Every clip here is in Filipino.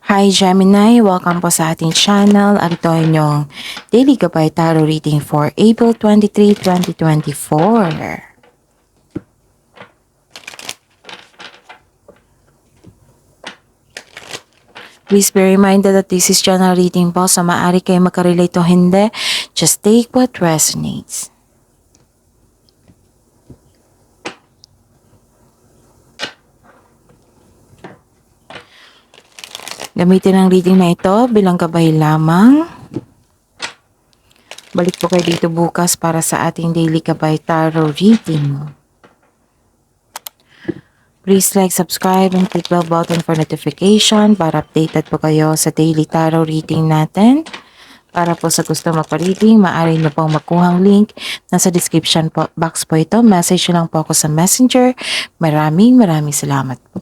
Hi Gemini! Welcome po sa ating channel. At ito ay inyong Daily Gabay Tarot Reading for April 23, 2024. Please be reminded that this is general reading po, so maaari kayo makarelate o hindi. Just take what resonates. Gamitin ang reading na ito bilang gabay lamang. Balik po kayo dito bukas para sa ating Daily Gabay Tarot Reading. Please like, subscribe, and click bell button for notification para updated po kayo sa daily tarot reading natin. Para po sa gusto magpa-reading, maaari niyo pong makuhang link. Nasa description box po ito. Message lang po ako sa Messenger. Maraming salamat po.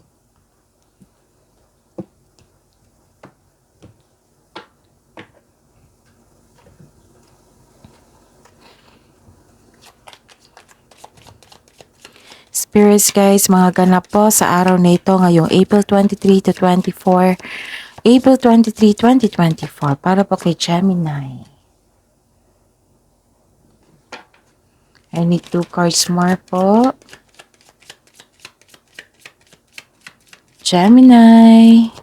Spirits guys, mga ganap po sa araw na ito ngayong April 23 to 24. April 23, 2024 para po kay Gemini. I need 2 cards more po. Gemini.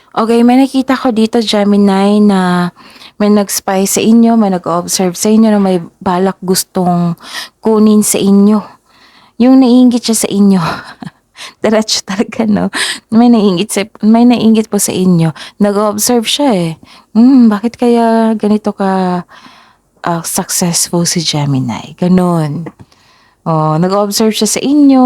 Okay, may nakita ko dito, Gemini, na may nag-spy sa inyo, may nag-observe sa inyo na may balak gustong kunin sa inyo. Yung naiinggit siya sa inyo. Diretso talaga, no? May naiinggit po sa inyo. Nag-observe siya eh. Bakit kaya ganito ka successful si Gemini? Ganon. Oh, nag-observe siya sa inyo.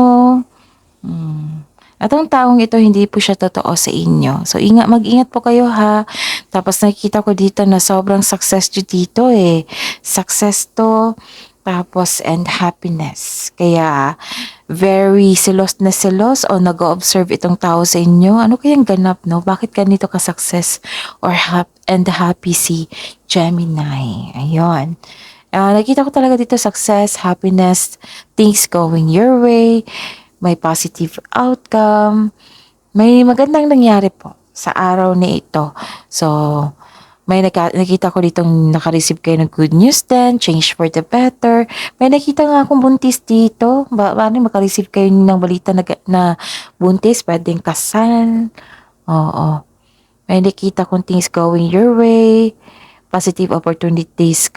At ang taong ito, hindi po siya totoo sa inyo. So, mag-ingat po kayo ha. Tapos nakikita ko dito na sobrang success nyo dito eh. Success to, tapos and happiness. Kaya, very selos na selos o nag-observe itong tao sa inyo. Ano kayang ganap, no? Bakit ganito ka-success or and happy si Gemini? Ayun. Nakita ko talaga dito success, happiness, things going your way, may positive outcome, may magandang nangyari po sa araw na ito. So, may nakita ko ditong naka-receive kayo ng good news din, change for the better. May nakita nga akong buntis dito. Paano maka-receive kayo ng balita na buntis, pwedeng kasal. Oo. May nakita kong things going your way. Positive opportunities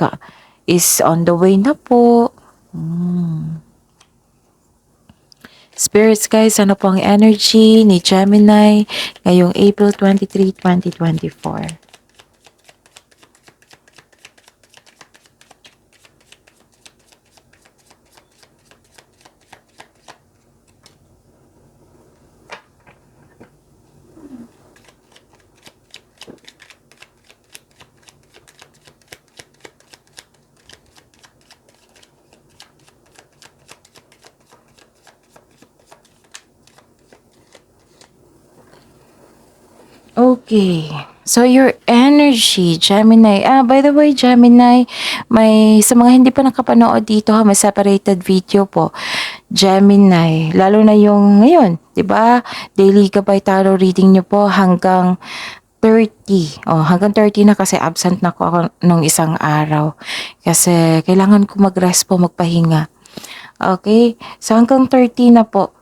is on the way na po. Spirits guys, ano po ang energy ni Gemini ngayong April 23, 2024? Okay. So, your energy, Gemini. By the way, Gemini, sa mga hindi pa nakapanood dito, may separated video po. Gemini, lalo na yung ngayon, 'di ba? Daily Gabay Tarot reading nyo po hanggang 30. Hanggang 30 na kasi absent na ako nung isang araw. Kasi kailangan ko mag-rest po, magpahinga. Okay? So, hanggang 30 na po.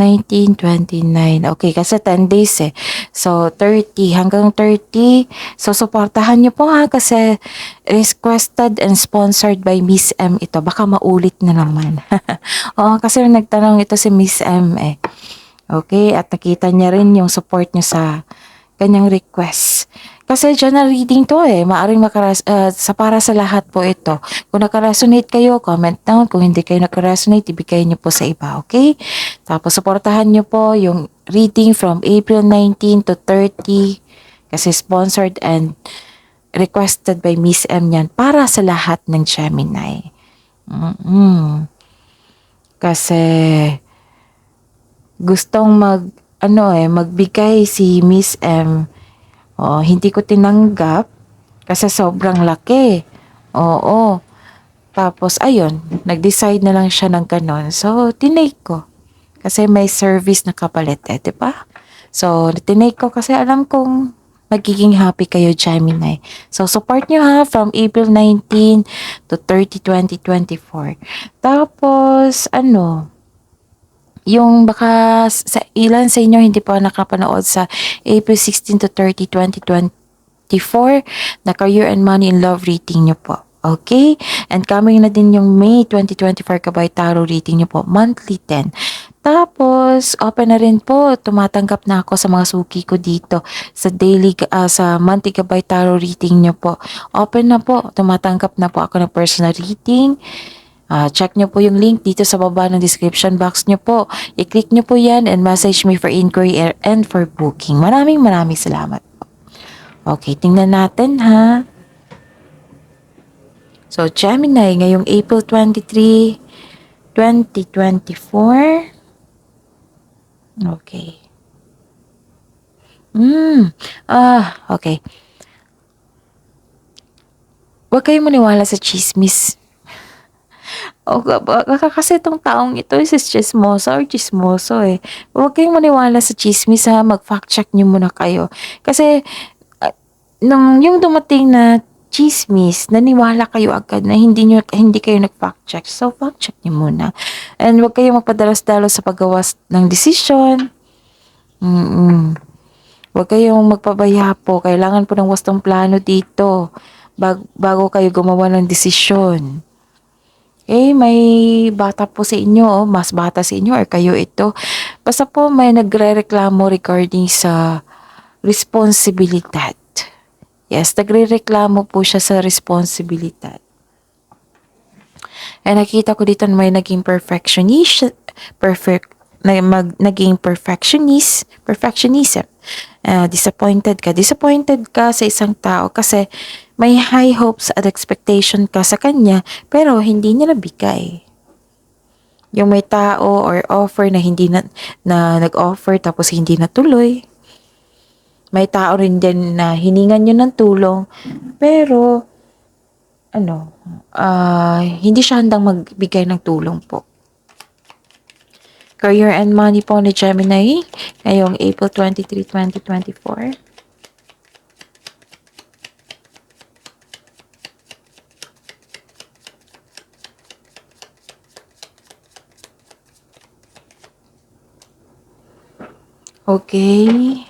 19, 29. Okay, kasi 10 days eh. So, 30 hanggang 30. So, supportahan nyo po ha kasi requested and sponsored by Miss M ito. Baka maulit na naman. Kasi nagtanong ito si Miss M eh. Okay, at nakita niya rin yung support niya sa kanyang request. Kasi general reading to eh. Maaring para sa lahat po ito. Kung nakaresonate kayo, comment down. Kung hindi kayo nakaresonate, ibigay nyo po sa iba, okay? Tapos, supportahan nyo po yung reading from April 19 to 30. Kasi sponsored and requested by Miss M yan para sa lahat ng Gemini. Kasi gustong magbigay si Miss M. Hindi ko tinanggap kasi sobrang laki. Oo. Tapos ayun, nag-decide na lang siya ng gano'n. So, tinake ko. Kasi may service na kapalit 'di ba? So, tinake ko kasi alam kong magiging happy kayo, Gemini. So, support nyo ha from April 19 to 30, 2024. Tapos, yung baka sa ilan sa inyo hindi pa nakapanood sa April 16 to 30, 2024 na Career and Money in Love reading nyo po. Okay? And coming na din yung May 2024 Kabay Tarot reading nyo po, monthly 10. Tapos, open na rin po, tumatanggap na ako sa mga suki ko dito sa sa monthly Kabay Tarot reading nyo po. Open na po, tumatanggap na po ako ng personal reading. Check nyo po yung link dito sa baba ng description box nyo po. I-click nyo po yan and message me for inquiry and for booking. Maraming salamat po. Okay, tingnan natin ha. So, Gemini, ngayong April 23, 2024. Okay. Okay. Huwag kayong maniwala sa chismis. Kasi itong taong ito is chismoso or chismoso eh. Huwag kayong maniwala sa chismis ha. Mag-fact check nyo muna kayo. Kasi, nung yung dumating na chismis, naniwala kayo agad na hindi kayo nag-fact check. So, fact check nyo muna. And huwag kayong magpadalos-dalos sa paggawas ng desisyon. Huwag kayong magpabaya po. Kailangan po ng wastong plano dito bago kayo gumawa ng desisyon. May bata po sa inyo, mas bata sa inyo or kayo ito. Basta po may nagre-reklamo regarding sa responsibilidad. Yes, nagre-reklamo po siya sa responsibilidad. Nakita ko dito may naging perfectionism. Disappointed ka sa isang tao kasi may high hopes at expectation ka sa kanya pero hindi niya nabigay. Yung may tao or offer na hindi na nag-offer tapos hindi natuloy. May tao rin din na hiningan nyo ng tulong pero hindi siya handang magbigay ng tulong po. Career and Money po ni Gemini ngayong April 23, 2024. Okay.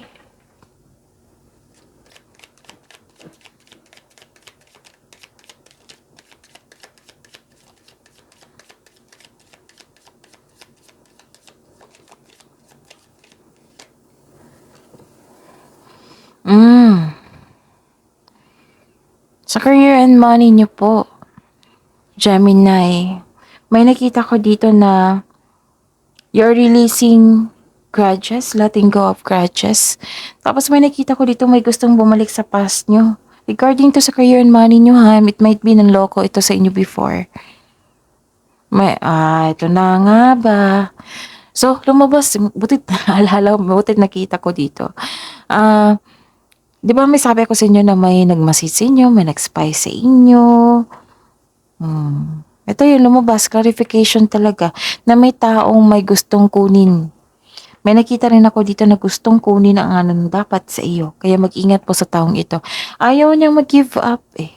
Sa career and money niyo po, Gemini, may nakita ko dito na you're releasing grudges, letting go of grudges. Tapos may nakita ko dito may gustong bumalik sa past nyo. Regarding to sa career and money nyo ha, it might be ng loko ito sa inyo before. Ito na nga ba. So, lumabas, butit nakita ko dito. Di ba may sabi ko sa inyo na may nagmasid sa inyo, may nag-spy sa inyo. Ito yung lumabas, clarification talaga, na may taong may gustong kunin. May nakita rin ako dito na gustong kunin ang dapat sa iyo. Kaya mag-ingat po sa taong ito. Ayaw niyang mag-give up eh.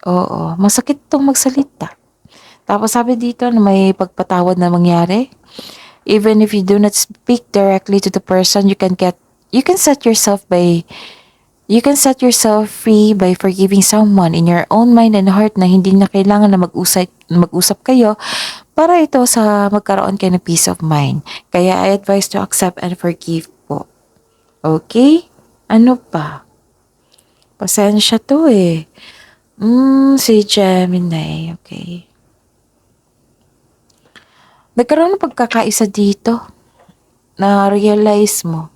Oo, masakit itong magsalita. Tapos sabi dito na may pagpatawad na mangyari. Even if you do not speak directly to the person, you can set yourself free by forgiving someone in your own mind and heart na hindi na kailangan na mag-usap kayo para ito sa magkaroon kayo ng peace of mind. Kaya I advise to accept and forgive po. Okay? Ano pa? Pasensya to eh. Si Gemini. Okay. Nagkaroon ng pagkakaisa dito na realize mo.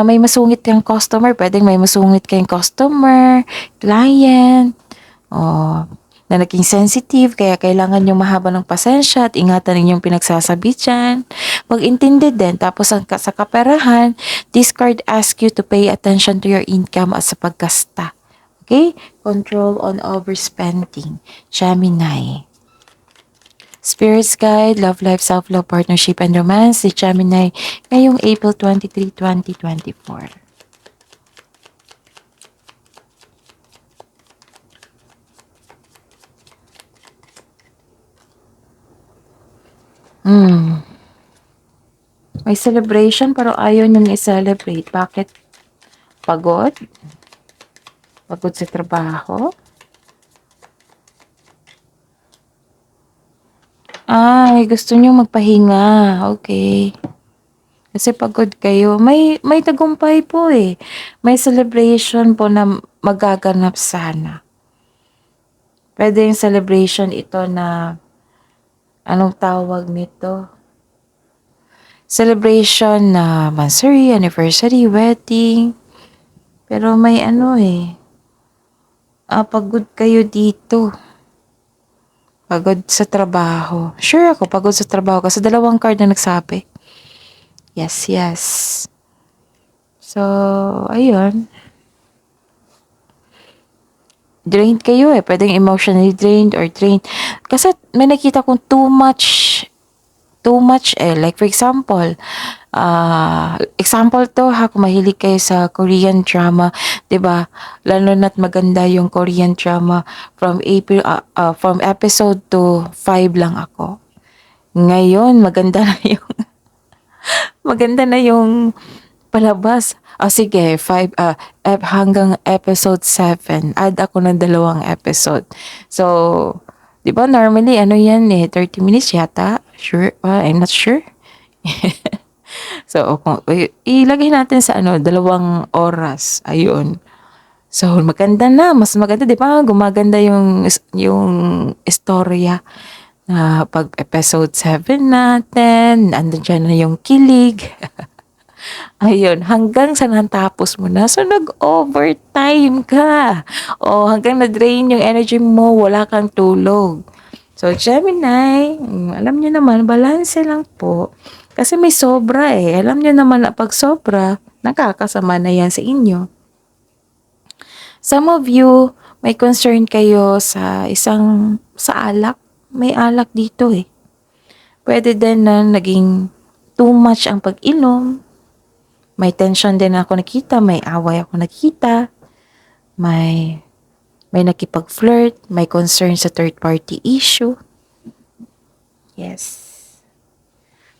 May masungit kang customer, pwedeng may masungit kayong customer, client. na naging sensitive, kaya kailangan yung mahaba ng pasensya at ingatan ninyong pinagsasabi dyan. Mag-intindi din. Tapos sa kaperahan, this card asks you to pay attention to your income at sa paggasta. Okay? Control on overspending. Gemini. Spirits Guide, Love Life, Self-Love, Partnership, and Romance, si Gemini, ngayong April 23, 2024. May celebration pero ayaw niyong i-celebrate. Bakit? Pagod? Pagod sa trabaho? Ay, gusto niyo magpahinga. Okay. Kasi pagod kayo. May tagumpay po eh. May celebration po na magaganap sana. Pwede yung celebration ito na, anong tawag nito? Celebration na monthsary, anniversary, wedding. Pero may pagod kayo dito. Pagod sa trabaho. Sure ako, pagod sa trabaho kasi dalawang card na nagsabi. Yes, yes. So, ayun. Drained kayo eh. Pwedeng emotionally drained or drained. Kasi may nakita kong too much eh. Like for example, example to ha, kung mahilig kayo sa Korean drama, 'di ba? Lalo na't maganda yung Korean drama from from episode to 5 lang ako. Ngayon, maganda na yung palabas. Sige, 5 hanggang episode 7. Add ako ng 2 episode. So, 'di ba normally yan 30 minutes yata? Sure, I'm not sure. So, ilagay natin sa 2 oras. Ayun. So, maganda na. Mas maganda, di ba? Gumaganda yung istorya na pag episode 7 natin, andun dyan na yung kilig. Ayun, hanggang sa natapos mo na. So, nag-overtime ka. O, hanggang na-drain yung energy mo, wala kang tulog. So, Gemini, alam nyo naman, balanse lang po. Kasi may sobra eh. Alam nyo naman na pag sobra, nakakasama na yan sa inyo. Some of you, may concern kayo sa alak. May alak dito eh. Pwede din na naging too much ang pag-inom. May tension din ako nakita, may away ako nakita. May nakipag-flirt, may concern sa third party issue. Yes.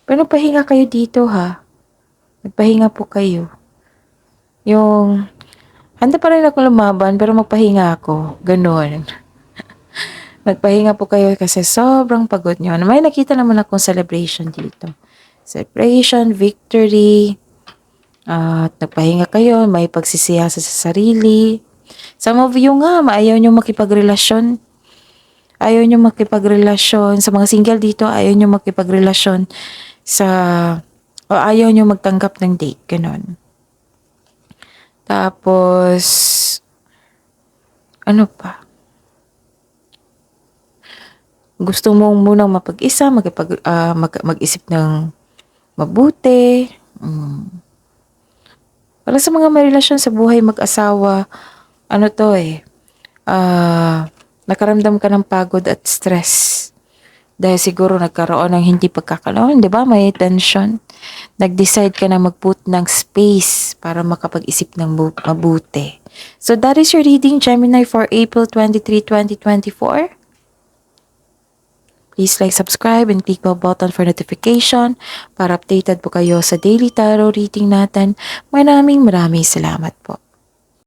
Pero pahinga kayo dito ha. Magpahinga po kayo. Handa pa rin ako lumaban pero magpahinga ako. Ganon. Magpahinga po kayo kasi sobrang pagod nyo. May nakita naman akong celebration dito. Celebration, victory. At nagpahinga kayo, may pagsisiyasa sa sarili. Some of you nga, ayaw nyo makipagrelasyon. Ayaw nyo makipagrelasyon. Sa mga single dito, ayaw nyo makipagrelasyon o ayaw nyo magtanggap ng date. Ganon. Tapos, ano pa? Gusto mong munang mapag-isa, mag-isip ng mabuti. Para sa mga may relasyon sa buhay mag-asawa, nakaramdam ka ng pagod at stress. Dahil siguro nagkaroon ng hindi pagkakalaon, di ba? May tension. Nag-decide ka na mag-put ng space para makapag-isip ng mabuti. So that is your reading, Gemini, for April 23, 2024. Please like, subscribe, and click the button for notification para updated po kayo sa daily tarot reading natin. Maraming salamat po.